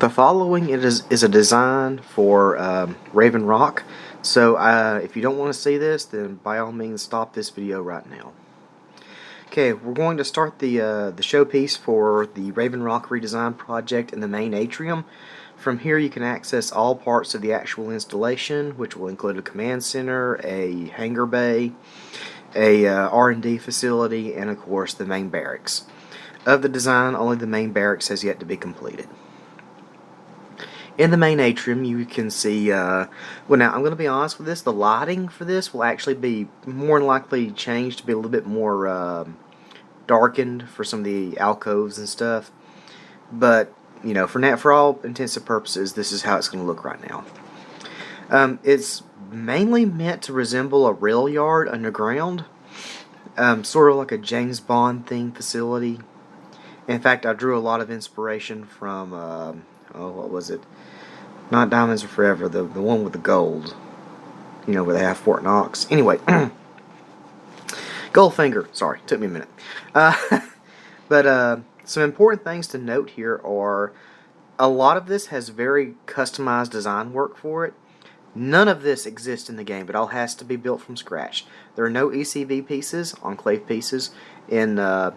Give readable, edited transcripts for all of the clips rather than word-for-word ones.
The following is a design for Raven Rock. So if you don't want to see this, then by all means stop this video right now. Okay, we're going to start the showpiece for the Raven Rock Redesign project in the main atrium. From here you can access all parts of the actual installation, which will include a command center, a hangar bay, a R&D facility, and of course the main barracks. Of the design, only the main barracks has yet to be completed. In the main atrium, you can see, well now, I'm going to be honest with this, the lighting for this will actually be more than likely changed to be a little bit more darkened for some of the alcoves and stuff. But, you know, for all intents and purposes, this is how it's going to look right now. It's mainly meant to resemble a rail yard underground, sort of like a James Bond themed facility. In fact, I drew a lot of inspiration from, what was it? Not Diamonds Are Forever, the one with the gold. You know, where they have Fort Knox. Anyway, Goldfinger. Sorry, took me a minute. But some important things to note here are a lot of this has very customized design work for it. None of this exists in the game. It all has to be built from scratch. There are no ECV pieces, enclave pieces, in that.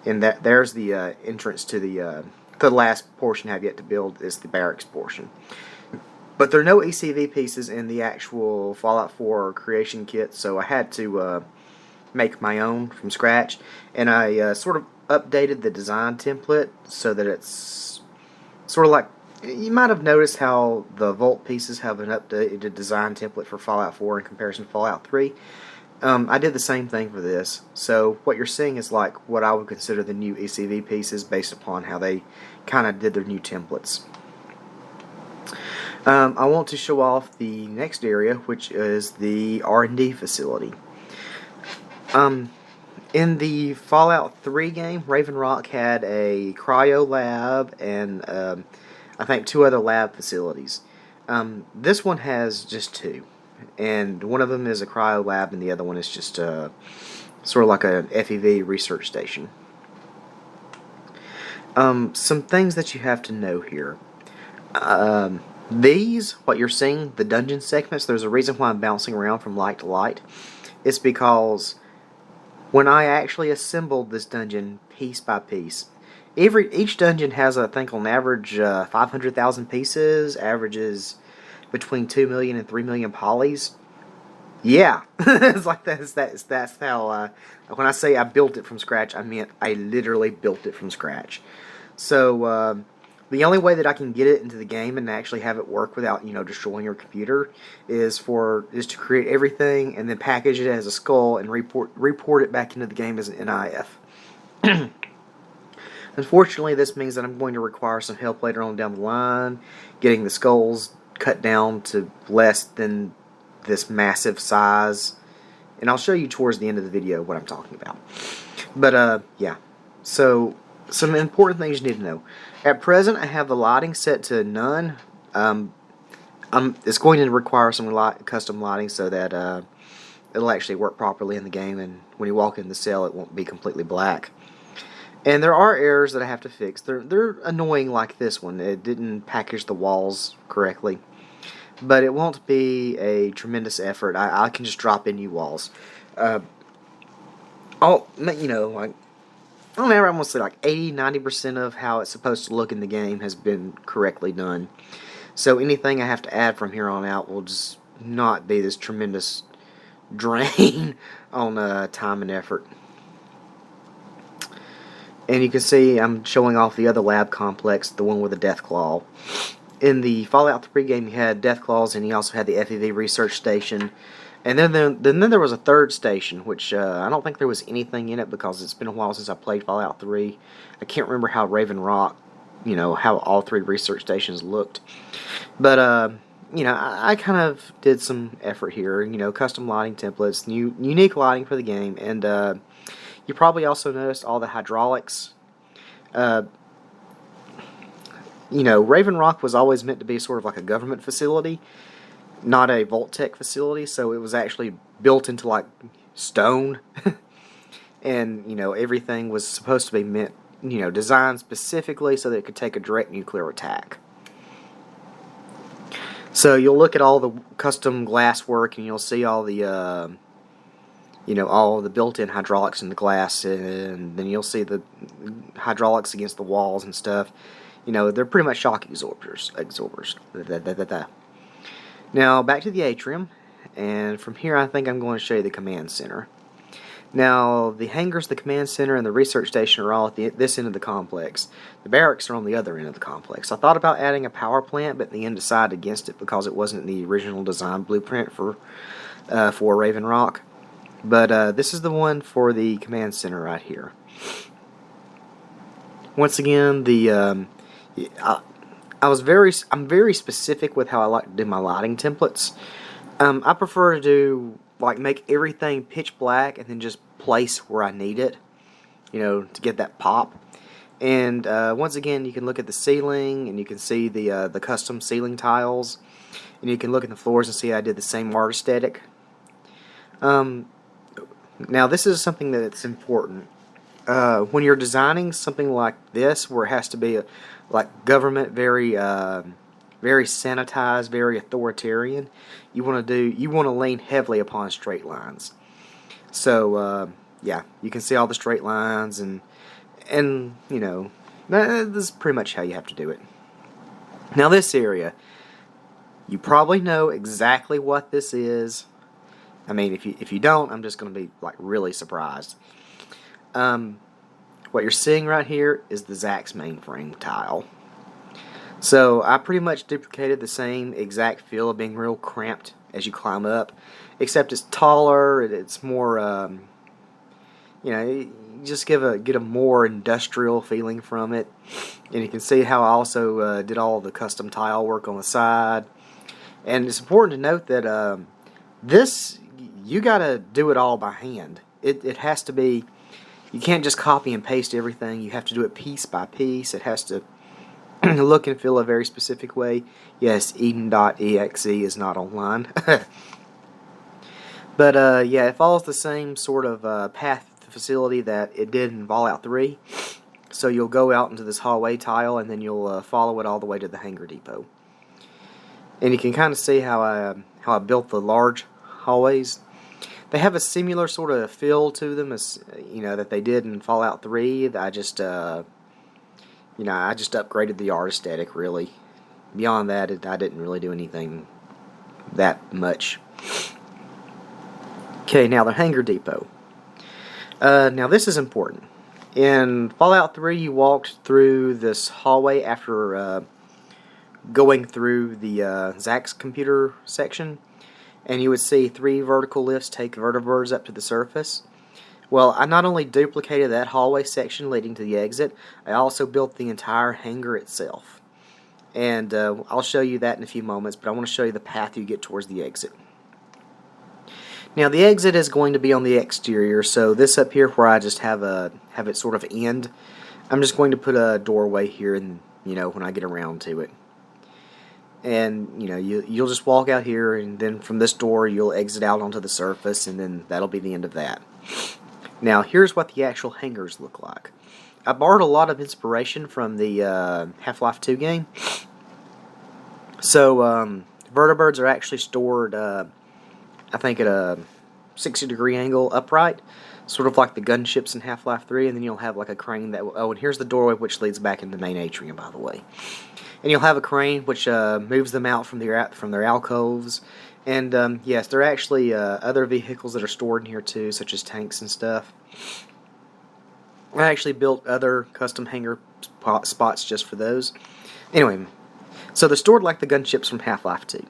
There's the entrance to the last portion I have yet to build is the barracks portion. But there are no ECV pieces in the actual Fallout 4 creation kit, so I had to make my own from scratch. And I sort of updated the design template so that it's sort of like, you might have noticed how the Vault pieces have an updated design template for Fallout 4 in comparison to Fallout 3. I did the same thing for this. So what you're seeing is like what I would consider the new ECV pieces based upon how they kind of did their new templates. I want to show off the next area, which is the R&D facility. In the Fallout 3 game, Raven Rock had a cryo lab and I think 2 other lab facilities. This one has just 2. And one of them is a cryo lab, and the other one is just sort of like a FEV research station. Some things that you have to know here. What you're seeing, the dungeon segments, there's a reason why I'm bouncing around from light to light. It's because when I actually assembled this dungeon piece by piece, each dungeon has, I think, on average 500,000 pieces, averages between 2 million and 3 million polys. Yeah, it's like that's how, when I say I built it from scratch, I meant I literally built it from scratch. So, the only way that I can get it into the game and actually have it work without, you know, destroying your computer is to create everything and then package it as a skull and report it back into the game as an NIF. Unfortunately, this means that I'm going to require some help later on down the line, getting the skulls cut down to less than this massive size, and I'll show you towards the end of the video what I'm talking about. But yeah, so some important things you need to know. At present, I have the lighting set to none. It's going to require some custom lighting so that it'll actually work properly in the game, and when you walk in the cell, it won't be completely black. And there are errors that I have to fix. They're annoying, like this one. It didn't package the walls correctly. But it won't be a tremendous effort. I can just drop in new walls. You know, like, I don't know, I'm going to say like 80-90% of how it's supposed to look in the game has been correctly done. So anything I have to add from here on out will just not be this tremendous drain on time and effort. And you can see I'm showing off the other lab complex, the one with the death claw. In the Fallout 3 game, you had death claws, and you also had the FEV research station. And then there was a third station, which I don't think there was anything in it because it's been a while since I played Fallout 3. I can't remember how Raven Rock, you know, how all 3 research stations looked. But, you know, I kind of did some effort here, you know, custom lighting templates, unique lighting for the game, and you probably also noticed all the hydraulics. You know, Raven Rock was always meant to be sort of like a government facility, not a Vault-Tec facility, so it was actually built into like stone. And, you know, everything was supposed to be meant, designed specifically so that it could take a direct nuclear attack. So you'll look at all the custom glass work, and you'll see all the all the built-in hydraulics in the glass, and then you'll see the hydraulics against the walls and stuff. They're pretty much shock absorbers. Now back to the atrium, and from here I think I'm going to show you the command center. Now the hangars, the command center, and the research station are all at this end of the complex. The barracks are on the other end of the complex. I thought about adding a power plant, but in the end decided against it because it wasn't in the original design blueprint for Raven Rock. But this is the one for the command center right here. Once again, I'm very specific with how I like to do my lighting templates. I prefer to do make everything pitch black and then just place where I need it, to get that pop. And once again, you can look at the ceiling and you can see the custom ceiling tiles, and you can look at the floors and see I did the same art aesthetic. Now this is something that's important. When you're designing something like this, where it has to be government, very sanitized, very authoritarian, you want to lean heavily upon straight lines. So yeah, you can see all the straight lines, and this is pretty much how you have to do it. Now this area, you probably know exactly what this is. I mean, if you don't, I'm just going to be really surprised. What you're seeing right here is the Zax mainframe tile. So I pretty much duplicated the same exact feel of being real cramped as you climb up, except it's taller. It's more, you just get a more industrial feeling from it. And you can see how I also did all the custom tile work on the side. And it's important to note that this, you gotta do it all by hand. It has to be, you can't just copy and paste everything. You have to do it piece by piece. It has to look and feel a very specific way. Yes, Eden.exe is not online. But yeah, it follows the same sort of path facility that it did in Fallout 3. So you'll go out into this hallway tile, and then you'll follow it all the way to the hangar depot. And you can kind of see how I built the large hallways. They have a similar sort of feel to them as that they did in Fallout 3. I just upgraded the art aesthetic, really. Beyond that, I didn't really do anything that much. Okay, now the hangar depot. Now this is important. In Fallout 3, you walked through this hallway after going through the Zax computer section, and you would see 3 vertical lifts take vertibirds up to the surface. Well, I not only duplicated that hallway section leading to the exit, I also built the entire hangar itself. And I'll show you that in a few moments, but I want to show you the path you get towards the exit. Now the exit is going to be on the exterior, so this up here where I just have it sort of end, I'm just going to put a doorway here, and when I get around to it. And you'll just walk out here, and then from this door you'll exit out onto the surface, and then that'll be the end of that. Now here's what the actual hangars look like. I borrowed a lot of inspiration from the Half-Life 2 game. So vertibirds are actually stored, I think, at a 60-degree angle upright, sort of like the gunships in Half-Life 3, and then you'll have a crane that will, and here's the doorway which leads back into the main atrium, by the way. And you'll have a crane which moves them out from their alcoves. And yes, there are actually other vehicles that are stored in here too, such as tanks and stuff. I actually built other custom hangar spots just for those. Anyway, so they're stored like the gunships from Half-Life 2.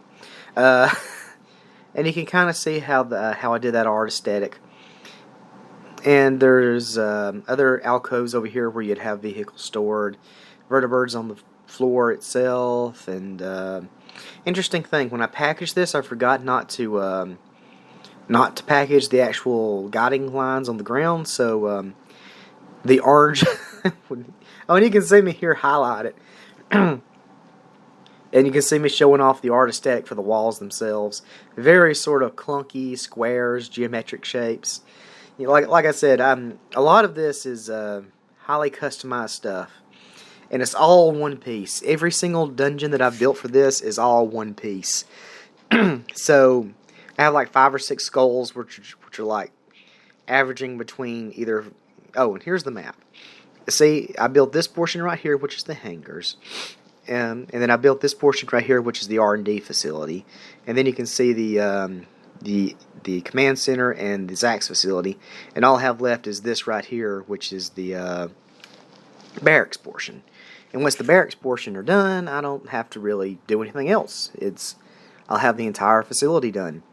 And you can kind of see how I did that art aesthetic. And there's other alcoves over here where you'd have vehicles stored, vertibirds on the floor itself, and interesting thing, when I packaged this, I forgot not to package the actual guiding lines on the ground, so the orange, oh, and you can see me here highlight it, and you can see me showing off the art aesthetic for the walls themselves. Very sort of clunky squares, geometric shapes. Like I said, a lot of this is highly customized stuff. And it's all one piece. Every single dungeon that I've built for this is all one piece. So I have like 5 or 6 skulls, which are like averaging between either. Oh, and here's the map. See, I built this portion right here, which is the hangars, and then I built this portion right here, which is the R&D facility, and then you can see the command center and the Zax facility, and all I have left is this right here, which is the barracks portion. And once the barracks portion are done, I don't have to really do anything else. I'll have the entire facility done.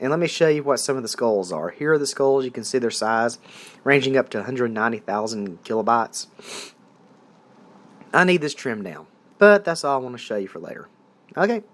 And let me show you what some of the skulls are. Here are the skulls. You can see their size, ranging up to 190,000 kilobytes. I need this trimmed down, but that's all I want to show you for later. Okay.